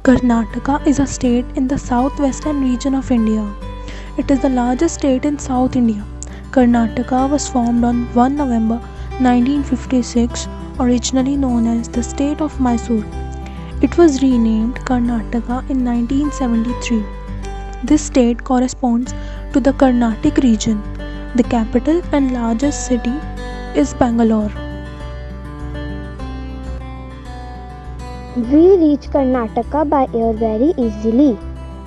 Karnataka is a state in the southwestern region of India. It is the largest state in South India. Karnataka was formed on 1 November 1956, originally known as the state of Mysore. It was renamed Karnataka in 1973. This state corresponds to the Carnatic region. The capital and largest city is Bangalore. We reach Karnataka by air very easily.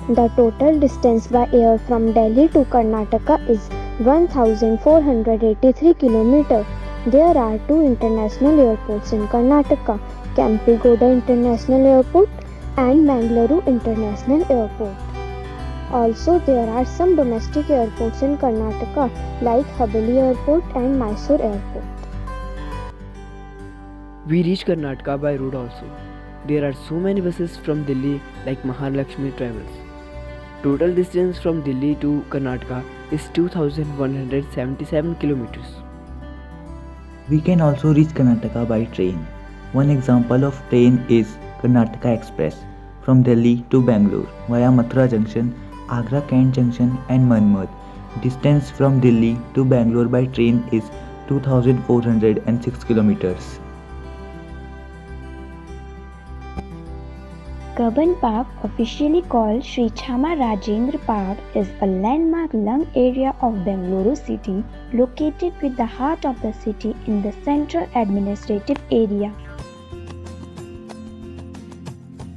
The total distance by air from Delhi to Karnataka is 1483 km. There are two international airports in Karnataka, Kempegowda International Airport and Mangaluru International Airport. Also, there are some domestic airports in Karnataka like Hubballi Airport and Mysore Airport. We reach Karnataka by road also. There are so many buses from Delhi like Mahalakshmi Travels. Total distance from Delhi to Karnataka is 2177 kilometers. We can also reach Karnataka by train. One example of train is Karnataka Express from Delhi to Bangalore via Mathura Junction, Agra Kent Junction and Manmad. Distance from Delhi to Bangalore by train is 2406 kilometers. Cubbon Park, officially called Sri Chama Rajendra Park, is a landmark lung area of Bengaluru city, located with the heart of the city in the central administrative area.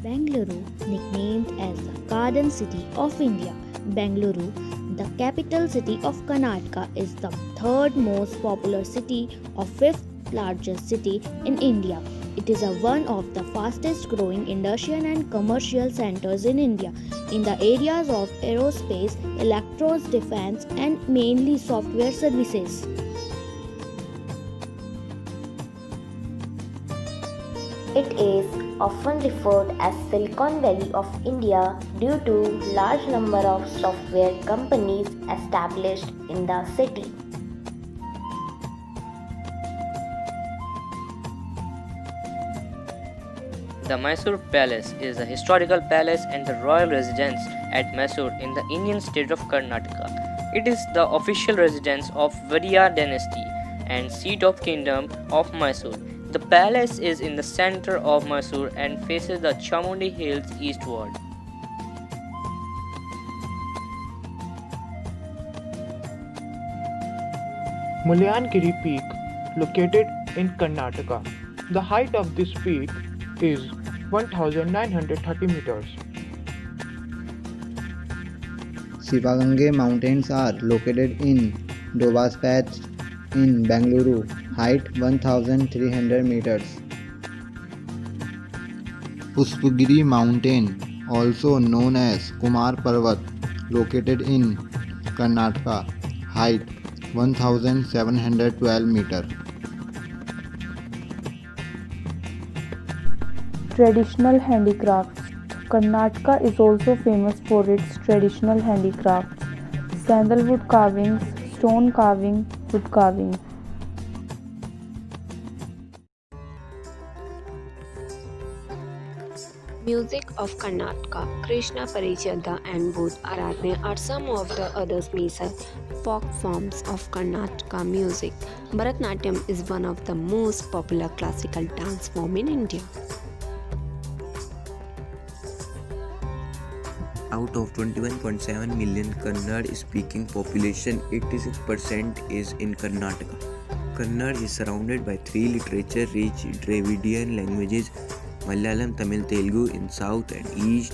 Bengaluru, nicknamed as the Garden City of India. Bengaluru, the capital city of Karnataka, is the third most popular city or fifth largest city in India. It is one of the fastest growing industrial and commercial centers in India in the areas of aerospace, electronics, defense and mainly software services. It is often referred as Silicon Valley of India due to large number of software companies established in the city. The Mysore Palace is a historical palace and the royal residence at Mysore in the Indian state of Karnataka. It is the official residence of Vadiya dynasty and seat of kingdom of Mysore. The palace is in the center of Mysore and faces the Chamundi Hills eastward. Mullayanagiri Peak, located in Karnataka. The height of this peak is 1930 meters. Sivagange Mountains are located in Dobas Patch in Bangalore, height 1300 meters. Puspagiri Mountain, also known as Kumar Parvat, located in Karnataka, height 1712 meters. Traditional handicrafts. Karnataka is also famous for its traditional handicrafts, sandalwood carvings, stone carving, wood carving. Music of Karnataka, Krishna Parichada and Bhoot Aradhya are some of the other major folk forms of Karnataka music. Bharatanatyam is one of the most popular classical dance form in India. Out of 21.7 million Kannada-speaking population, 86% is in Karnataka. Kannada is surrounded by three literature-rich Dravidian languages, Malayalam, Tamil, Telugu in south and east,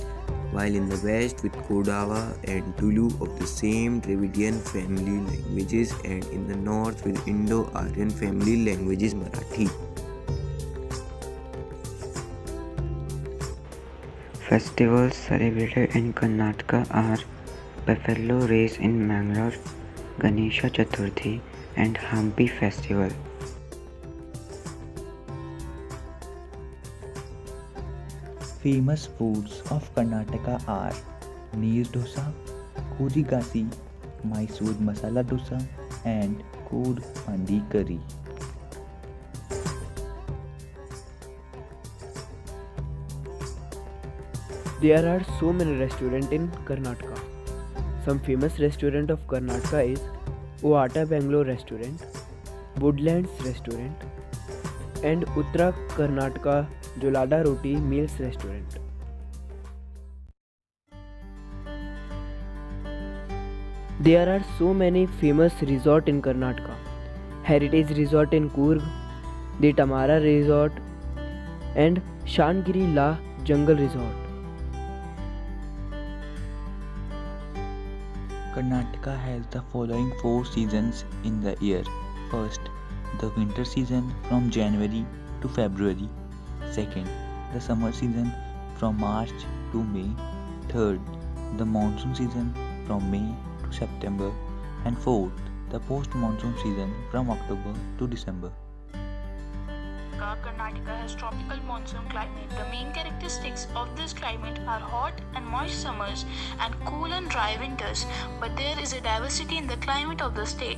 while in the west with Kodava and Tulu of the same Dravidian family languages, and in the north with Indo-Aryan family languages Marathi. Festivals celebrated in Karnataka are Buffalo Race in Mangalore, Ganesha Chaturthi and Hampi Festival. Famous foods of Karnataka are Neer dosa, Kuri gasi, Mysore masala dosa and Kurd mandi curry. There are so many restaurants in Karnataka. Some famous restaurant of Karnataka is Oata Bangalore Restaurant, Woodlands Restaurant, and Uttara Karnataka Jolada Roti Meals Restaurant. There are so many famous resorts in Karnataka. Heritage Resort in Coorg, the Tamara Resort, and Shangri La Jungle Resort. Karnataka has the following 4 seasons in the year. First, the winter season from January to February. Second, the summer season from March to May. Third, the monsoon season from May to September. And fourth, the post-monsoon season from October to December. Karnataka has tropical monsoon climate. The main characteristics of this climate are hot and moist summers and cool and dry winters, but there is a diversity in the climate of the state.